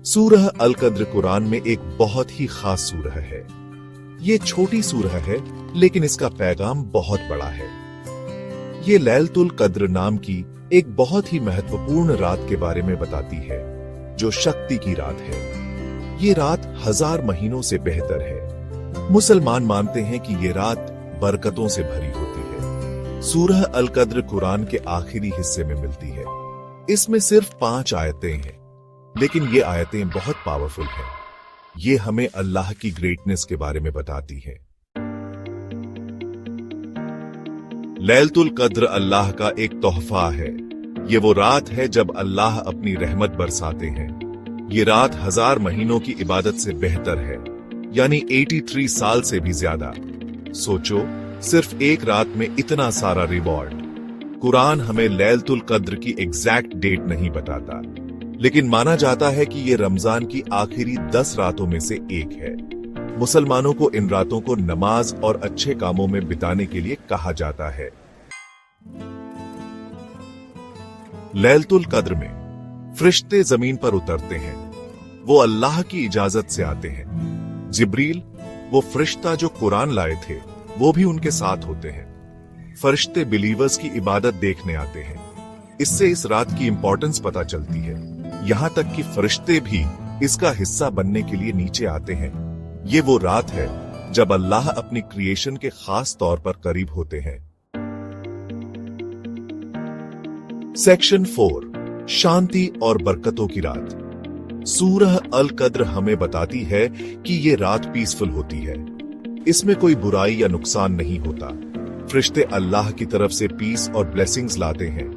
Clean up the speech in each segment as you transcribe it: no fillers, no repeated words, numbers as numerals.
सूरह अल कद्र कुरान में एक बहुत ही खास सूरह है। ये छोटी सूरह है लेकिन इसका पैगाम बहुत बड़ा है। ये लैलतुल कद्र नाम की एक बहुत ही महत्वपूर्ण रात के बारे में बताती है, जो शक्ति की रात है। ये रात 1000 महीनों से बेहतर है। मुसलमान मानते हैं कि ये रात बरकतों से भरी होती है। सूरह अल कद्र कुरान के आखिरी हिस्से में मिलती है। इसमें सिर्फ 5 आयतें हैं, लेकिन ये आयतें बहुत पावरफुल हैं। ये हमें अल्लाह की ग्रेटनेस के बारे में बताती है। लैलतुल कद्र अल्लाह का एक तोहफा है। ये वो रात है जब अल्लाह अपनी रहमत बरसाते हैं। ये रात 1000 महीनों की इबादत से बेहतर है, यानी 83 साल से भी ज्यादा। सोचो, सिर्फ एक रात में इतना सारा रिवॉर्ड। कुरान हमें लैलतुल कद्र की एग्जैक्ट डेट नहीं बताता, लेकिन माना जाता है कि ये रमजान की आखिरी 10 रातों में से एक है। मुसलमानों को इन रातों को नमाज और अच्छे कामों में बिताने के लिए कहा जाता है। लैलतुल कद्र में फरिश्ते जमीन पर उतरते हैं। वो अल्लाह की इजाजत से आते हैं। जिब्रील, वो फरिश्ता जो कुरान लाए थे, वो भी उनके साथ होते हैं। फरिश्ते बिलीवर्स की इबादत देखने आते हैं। इससे इस रात की इंपॉर्टेंस पता चलती है। यहां तक कि फरिश्ते भी इसका हिस्सा बनने के लिए नीचे आते हैं। ये वो रात है जब अल्लाह अपनी क्रिएशन के खास तौर पर करीब होते हैं। सेक्शन 4, शांति और बरकतों की रात। सूरह अल कद्र हमें बताती है कि ये रात पीसफुल होती है। इसमें कोई बुराई या नुकसान नहीं होता। फरिश्ते अल्लाह की तरफ से पीस और ब्लेसिंग्स लाते हैं।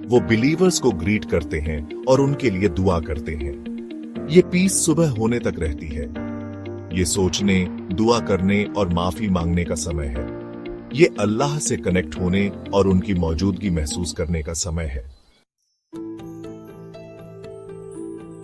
वो बिलीवर्स को ग्रीट करते हैं और उनके लिए दुआ करते हैं। ये पीस सुबह होने तक रहती है। ये सोचने, दुआ करने और माफी मांगने का समय है। ये अल्लाह से कनेक्ट होने और उनकी मौजूदगी महसूस करने का समय है।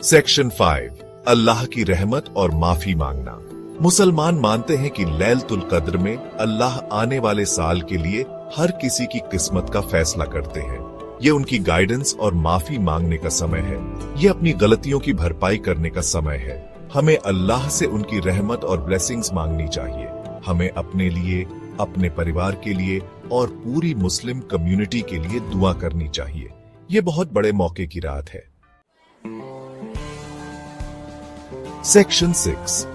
सेक्शन 5, अल्लाह की रहमत और माफी मांगना। मुसलमान मानते हैं कि लैलतुल कद्र में अल्लाह आने वाले साल के लिए हर किसी की किस्मत का फैसला करते हैं। ये उनकी गाइडेंस और माफी मांगने का समय है। ये अपनी गलतियों की भरपाई करने का समय है। हमें अल्लाह से उनकी रहमत और ब्लेसिंग्स मांगनी चाहिए। हमें अपने लिए, अपने परिवार के लिए और पूरी मुस्लिम कम्युनिटी के लिए दुआ करनी चाहिए। ये बहुत बड़े मौके की रात है। सेक्शन 6,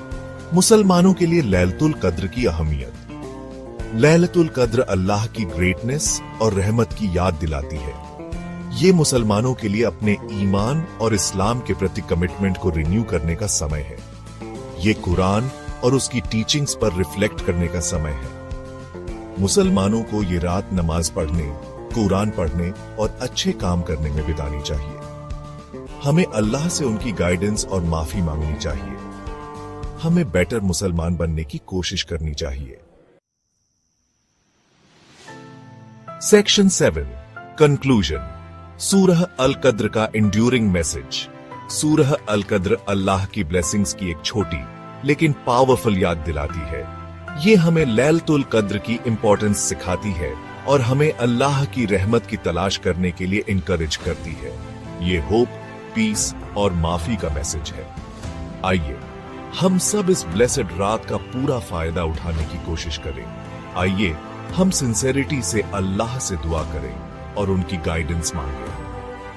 मुसलमानों के लिए लैलतुल कद्र की अहमियत। लैलतुल कद्र अल्लाह की ग्रेटनेस और रहमत की याद दिलाती है। ये मुसलमानों के लिए अपने ईमान और इस्लाम के प्रति कमिटमेंट को रिन्यू करने का समय है। ये कुरान और उसकी टीचिंग्स पर रिफ्लेक्ट करने का समय है। मुसलमानों को ये रात नमाज पढ़ने, कुरान पढ़ने और अच्छे काम करने में बितानी चाहिए। हमें अल्लाह से उनकी गाइडेंस और माफी मांगनी चाहिए। हमें बेटर मुसलमान बनने की कोशिश करनी चाहिए। Section 7, conclusion. सूरह अल कद्र का एंड्यूरिंग मैसेज। सूरह अल कद्र अल्लाह की ब्लेसिंग्स की एक छोटी लेकिन पावरफुल याद दिलाती है। ये हमें लैलतुल कद्र की इंपॉर्टेंस सिखाती है और हमें अल्लाह की रहमत की तलाश करने के लिए इनकरेज करती है। ये होप, पीस और माफी का मैसेज है। आइए हम सब इस ब्लेसेड रात का पूरा फायदा उठाने की कोशिश करें। आइए हम सिंसेरिटी से अल्लाह से दुआ करें और उनकी गाइडेंस मांगे।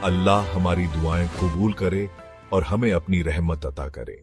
अल्लाह हमारी दुआएं कबूल करे और हमें अपनी रहमत अता करे।